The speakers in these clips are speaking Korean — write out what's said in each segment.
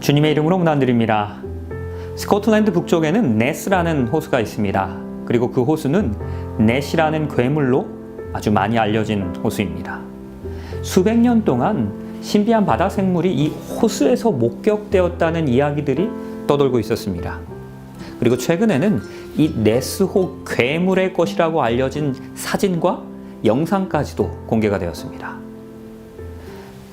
주님의 이름으로 문안드립니다. 스코틀랜드 북쪽에는 네스라는 호수가 있습니다. 그리고 그 호수는 넷이라는 괴물로 아주 많이 알려진 호수입니다. 수백 년 동안 신비한 바다 생물이 이 호수에서 목격되었다는 이야기들이 떠돌고 있었습니다. 그리고 최근에는 이 네스호 괴물의 것이라고 알려진 사진과 영상까지도 공개가 되었습니다.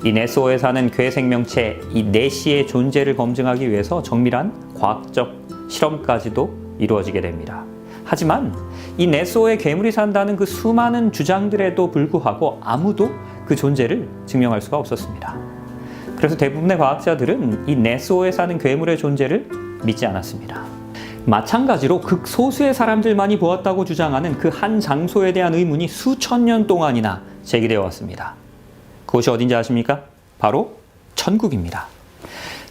이 네스호에 사는 괴 생명체 이 네시의 존재를 검증하기 위해서 정밀한 과학적 실험까지도 이루어지게 됩니다. 하지만 이 네스호에 괴물이 산다는 그 수많은 주장들에도 불구하고 아무도 그 존재를 증명할 수가 없었습니다. 그래서 대부분의 과학자들은 이 네스호에 사는 괴물의 존재를 믿지 않았습니다. 마찬가지로 극소수의 사람들만이 보았다고 주장하는 그 한 장소에 대한 의문이 수천 년 동안이나 제기되어 왔습니다. 그곳이 어딘지 아십니까? 바로 천국입니다.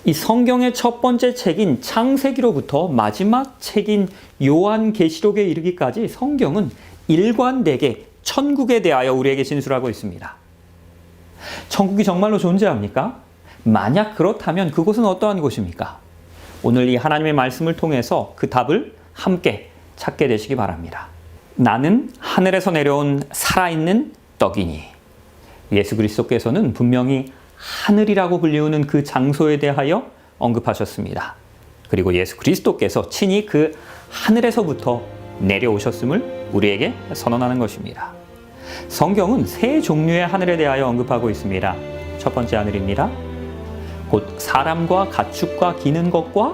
이 성경의 첫 번째 책인 창세기로부터 마지막 책인 요한계시록에 이르기까지 성경은 일관되게 천국에 대하여 우리에게 진술하고 있습니다. 천국이 정말로 존재합니까? 만약 그렇다면 그곳은 어떠한 곳입니까? 오늘 이 하나님의 말씀을 통해서 그 답을 함께 찾게 되시기 바랍니다. 나는 하늘에서 내려온 살아있는 떡이니. 예수 그리스도께서는 분명히 하늘이라고 불리우는 그 장소에 대하여 언급하셨습니다. 그리고 예수 그리스도께서 친히 그 하늘에서부터 내려오셨음을 우리에게 선언하는 것입니다. 성경은 세 종류의 하늘에 대하여 언급하고 있습니다. 첫 번째 하늘입니다. 곧 사람과 가축과 기는 것과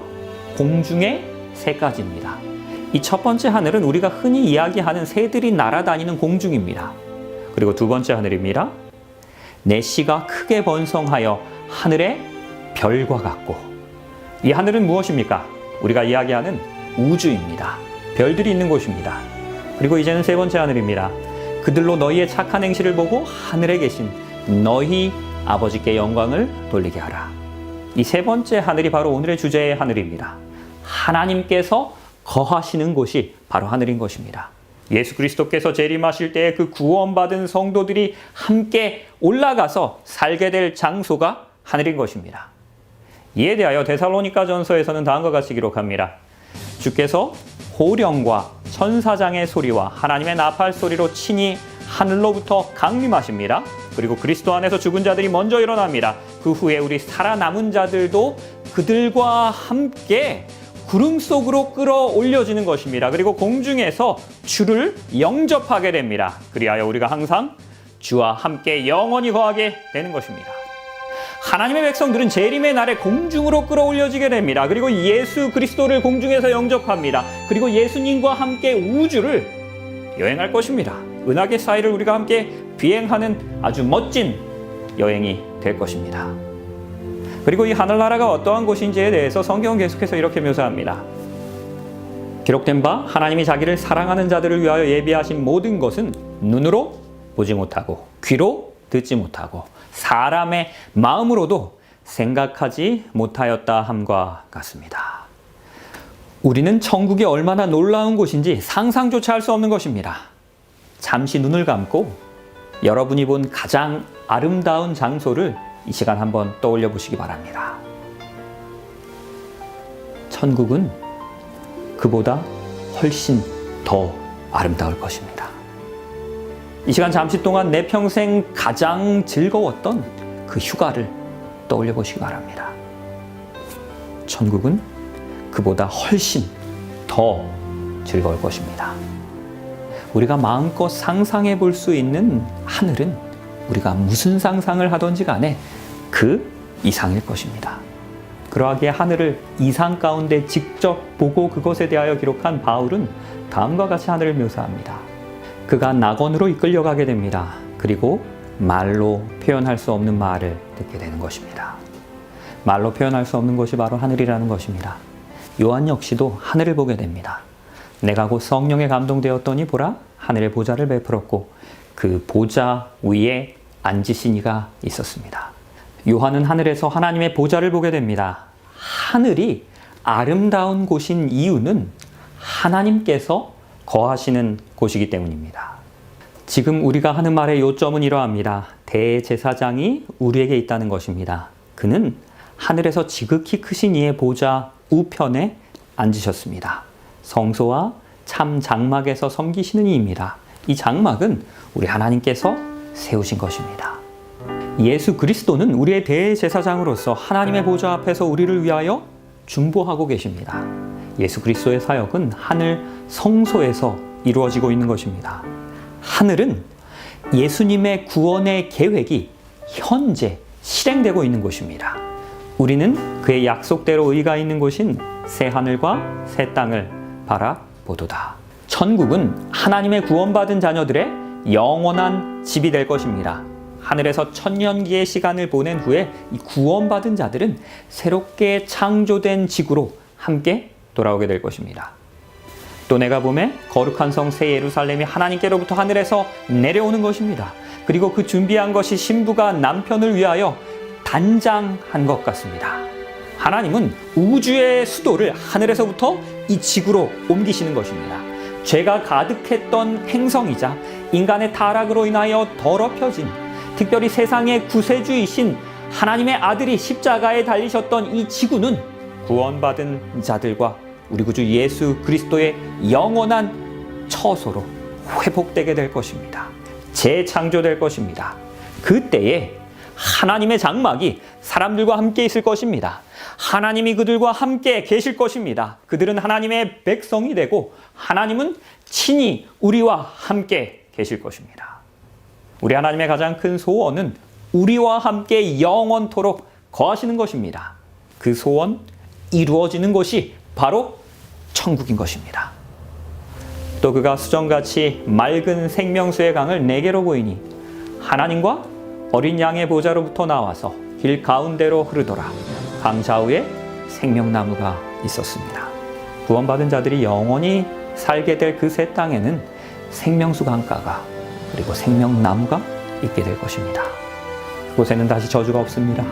공중의 새까지입니다. 이 첫 번째 하늘은 우리가 흔히 이야기하는 새들이 날아다니는 공중입니다. 그리고 두 번째 하늘입니다. 내시가 크게 번성하여 하늘의 별과 같고, 이 하늘은 무엇입니까? 우리가 이야기하는 우주입니다. 별들이 있는 곳입니다. 그리고 이제는 세 번째 하늘입니다. 그들로 너희의 착한 행실을 보고 하늘에 계신 너희 아버지께 영광을 돌리게 하라. 이 세 번째 하늘이 바로 오늘의 주제의 하늘입니다. 하나님께서 거하시는 곳이 바로 하늘인 것입니다. 예수 그리스도께서 재림하실 때에 그 구원받은 성도들이 함께 올라가서 살게 될 장소가 하늘인 것입니다. 이에 대하여 데살로니가전서에서는 다음과 같이 기록합니다. 주께서 호령과 천사장의 소리와 하나님의 나팔 소리로 친히 하늘로부터 강림하십니다. 그리고 그리스도 안에서 죽은 자들이 먼저 일어납니다. 그 후에 우리 살아남은 자들도 그들과 함께 구름 속으로 끌어올려지는 것입니다. 그리고 공중에서 주를 영접하게 됩니다. 그리하여 우리가 항상 주와 함께 영원히 거하게 되는 것입니다. 하나님의 백성들은 재림의 날에 공중으로 끌어올려지게 됩니다. 그리고 예수 그리스도를 공중에서 영접합니다. 그리고 예수님과 함께 우주를 여행할 것입니다. 은하계 사이를 우리가 함께 비행하는 아주 멋진 여행이 될 것입니다. 그리고 이 하늘나라가 어떠한 곳인지에 대해서 성경은 계속해서 이렇게 묘사합니다. 기록된 바 하나님이 자기를 사랑하는 자들을 위하여 예비하신 모든 것은 눈으로 보지 못하고 귀로 듣지 못하고 사람의 마음으로도 생각하지 못하였다 함과 같습니다. 우리는 천국이 얼마나 놀라운 곳인지 상상조차 할 수 없는 것입니다. 잠시 눈을 감고 여러분이 본 가장 아름다운 장소를 이 시간 한번 떠올려 보시기 바랍니다. 천국은 그보다 훨씬 더 아름다울 것입니다. 이 시간 잠시 동안 내 평생 가장 즐거웠던 그 휴가를 떠올려 보시기 바랍니다. 천국은 그보다 훨씬 더 즐거울 것입니다. 우리가 마음껏 상상해 볼 수 있는 하늘은 우리가 무슨 상상을 하든지 간에 그 이상일 것입니다. 그러하기에 하늘을 이상 가운데 직접 보고 그것에 대하여 기록한 바울은 다음과 같이 하늘을 묘사합니다. 그가 낙원으로 이끌려가게 됩니다. 그리고 말로 표현할 수 없는 말을 듣게 되는 것입니다. 말로 표현할 수 없는 것이 바로 하늘이라는 것입니다. 요한 역시도 하늘을 보게 됩니다. 내가 곧 성령에 감동되었더니 보라 하늘의 보좌를 베풀었고 그 보좌 위에 앉으신 이가 있었습니다. 요한은 하늘에서 하나님의 보좌를 보게 됩니다. 하늘이 아름다운 곳인 이유는 하나님께서 거하시는 곳이기 때문입니다. 지금 우리가 하는 말의 요점은 이러합니다. 대제사장이 우리에게 있다는 것입니다. 그는 하늘에서 지극히 크신 이의 보좌 우편에 앉으셨습니다. 성소와 참 장막에서 섬기시는 이입니다. 이 장막은 우리 하나님께서 세우신 것입니다. 예수 그리스도는 우리의 대제사장으로서 하나님의 보좌 앞에서 우리를 위하여 중보하고 계십니다. 예수 그리스도의 사역은 하늘 성소에서 이루어지고 있는 것입니다. 하늘은 예수님의 구원의 계획이 현재 실행되고 있는 곳입니다. 우리는 그의 약속대로 의가 있는 곳인 새 하늘과 새 땅을 바라보도다. 천국은 하나님의 구원받은 자녀들의 영원한 집이 될 것입니다. 하늘에서 천년기의 시간을 보낸 후에 이 구원받은 자들은 새롭게 창조된 지구로 함께 돌아오게 될 것입니다. 또 내가 보매 거룩한 성 새 예루살렘이 하나님께로부터 하늘에서 내려오는 것입니다. 그리고 그 준비한 것이 신부가 남편을 위하여 단장한 것 같습니다. 하나님은 우주의 수도를 하늘에서부터 이 지구로 옮기시는 것입니다. 죄가 가득했던 행성이자 인간의 타락으로 인하여 더럽혀진, 특별히 세상의 구세주이신 하나님의 아들이 십자가에 달리셨던 이 지구는 구원받은 자들과 우리 구주 예수 그리스도의 영원한 처소로 회복되게 될 것입니다. 재창조될 것입니다. 그때에 하나님의 장막이 사람들과 함께 있을 것입니다. 하나님이 그들과 함께 계실 것입니다. 그들은 하나님의 백성이 되고 하나님은 친히 우리와 함께 계실 것입니다. 우리 하나님의 가장 큰 소원은 우리와 함께 영원토록 거하시는 것입니다. 그 소원 이루어지는 곳이 바로 천국인 것입니다. 또 그가 수정같이 맑은 생명수의 강을 내게로 보이니 하나님과 어린 양의 보좌로부터 나와서 길 가운데로 흐르더라. 강 좌우에 생명나무가 있었습니다. 구원받은 자들이 영원히 살게 될 그 새 땅에는 생명수 강가가 그리고 생명나무가 있게 될 것입니다. 그곳에는 다시 저주가 없습니다.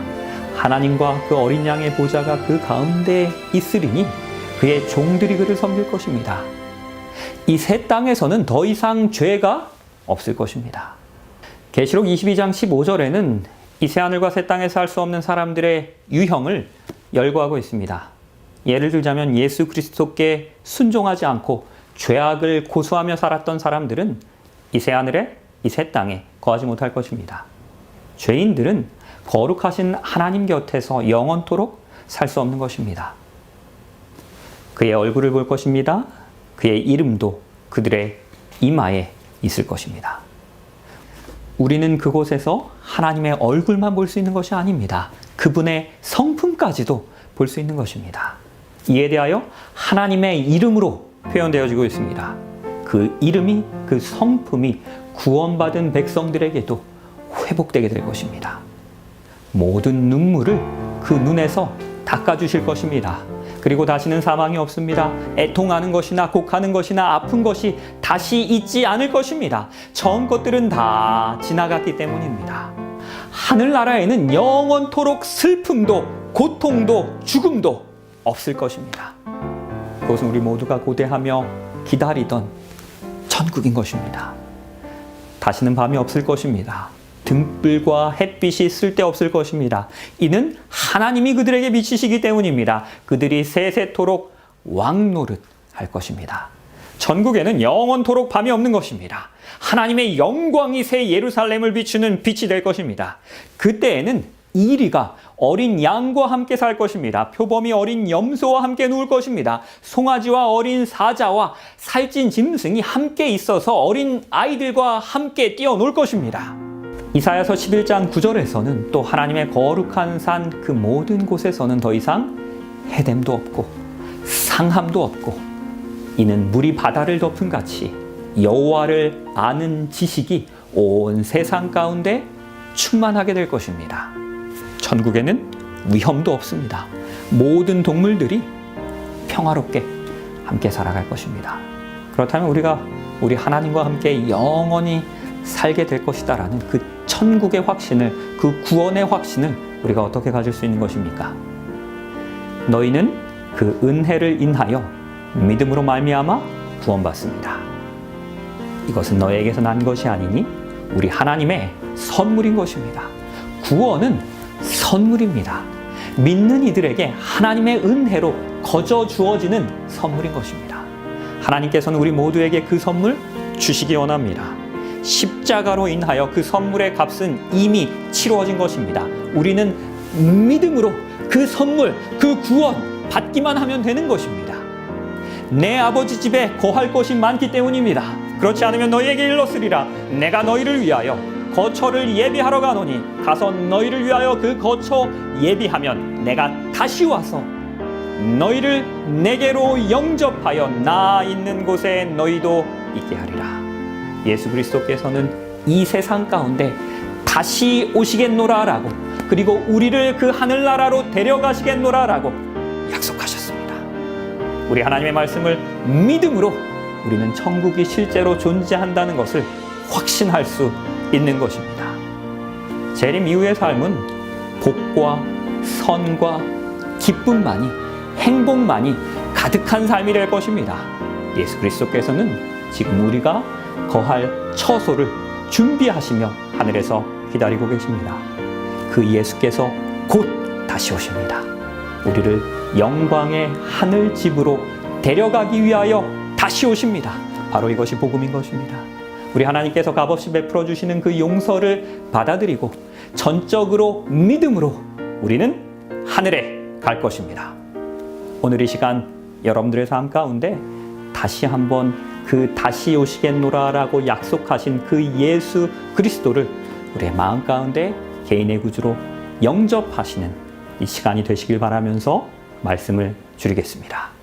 하나님과 그 어린 양의 보좌가 그 가운데에 있으리니 그의 종들이 그를 섬길 것입니다. 이 새 땅에서는 더 이상 죄가 없을 것입니다. 계시록 22장 15절에는 이 새하늘과 새 땅에 살 수 없는 사람들의 유형을 열거하고 있습니다. 예를 들자면 예수 그리스도께 순종하지 않고 죄악을 고수하며 살았던 사람들은 이 새하늘에 이 새 땅에 거하지 못할 것입니다. 죄인들은 거룩하신 하나님 곁에서 영원토록 살 수 없는 것입니다. 그의 얼굴을 볼 것입니다. 그의 이름도 그들의 이마에 있을 것입니다. 우리는 그곳에서 하나님의 얼굴만 볼 수 있는 것이 아닙니다. 그분의 성품까지도 볼 수 있는 것입니다. 이에 대하여 하나님의 이름으로 표현되어지고 있습니다. 그 이름이, 그 성품이 구원받은 백성들에게도 회복되게 될 것입니다. 모든 눈물을 그 눈에서 닦아주실 것입니다. 그리고 다시는 사망이 없습니다. 애통하는 것이나 곡하는 것이나 아픈 것이 다시 있지 않을 것입니다. 전 것들은 다 지나갔기 때문입니다. 하늘나라에는 영원토록 슬픔도 고통도 죽음도 없을 것입니다. 그것은 우리 모두가 고대하며 기다리던 천국인 것입니다. 다시는 밤이 없을 것입니다. 등불과 햇빛이 쓸데없을 것입니다. 이는 하나님이 그들에게 비치시기 때문입니다. 그들이 세세토록 왕노릇 할 것입니다. 천국에는 영원토록 밤이 없는 것입니다. 하나님의 영광이 새 예루살렘을 비추는 빛이 될 것입니다. 그때에는 이리가 어린 양과 함께 살 것입니다. 표범이 어린 염소와 함께 누울 것입니다. 송아지와 어린 사자와 살찐 짐승이 함께 있어서 어린 아이들과 함께 뛰어놀 것입니다. 이사야서 11장 9절에서는 또 하나님의 거룩한 산 그 모든 곳에서는 더 이상 해됨도 없고 상함도 없고 이는 물이 바다를 덮은 같이 여호와를 아는 지식이 온 세상 가운데 충만하게 될 것입니다. 천국에는 위험도 없습니다. 모든 동물들이 평화롭게 함께 살아갈 것입니다. 그렇다면 우리가 우리 하나님과 함께 영원히 살게 될 것이다라는 그 천국의 확신을, 그 구원의 확신을 우리가 어떻게 가질 수 있는 것입니까? 너희는 그 은혜를 인하여 믿음으로 말미암아 구원받습니다. 이것은 너희에게서 난 것이 아니니 우리 하나님의 선물인 것입니다. 구원은 선물입니다. 믿는 이들에게 하나님의 은혜로 거저 주어지는 선물인 것입니다. 하나님께서는 우리 모두에게 그 선물 주시기 원합니다. 십자가로 인하여 그 선물의 값은 이미 치루어진 것입니다. 우리는 믿음으로 그 선물, 그 구원 받기만 하면 되는 것입니다. 내 아버지 집에 거할 곳이 많기 때문입니다. 그렇지 않으면 너희에게 일렀으리라. 내가 너희를 위하여 거처를 예비하러 가노니 가서 너희를 위하여 그 거처 예비하면 내가 다시 와서 너희를 내게로 영접하여 나 있는 곳에 너희도 있게 하리라. 예수 그리스도께서는 이 세상 가운데 다시 오시겠노라라고, 그리고 우리를 그 하늘나라로 데려가시겠노라라고 약속하셨습니다. 우리 하나님의 말씀을 믿음으로 우리는 천국이 실제로 존재한다는 것을 확신할 수 있는 것입니다. 재림 이후의 삶은 복과 선과 기쁨만이, 행복만이 가득한 삶이 될 것입니다. 예수 그리스도께서는 지금 우리가 거할 처소를 준비하시며 하늘에서 기다리고 계십니다. 그 예수께서 곧 다시 오십니다. 우리를 영광의 하늘 집으로 데려가기 위하여 다시 오십니다. 바로 이것이 복음인 것입니다. 우리 하나님께서 값없이 베풀어 주시는 그 용서를 받아들이고 전적으로 믿음으로 우리는 하늘에 갈 것입니다. 오늘 이 시간 여러분들의 삶 가운데 다시 한번 그 다시 오시겠노라라고 약속하신 그 예수 그리스도를 우리의 마음 가운데 개인의 구주로 영접하시는 이 시간이 되시길 바라면서 말씀을 줄이겠습니다.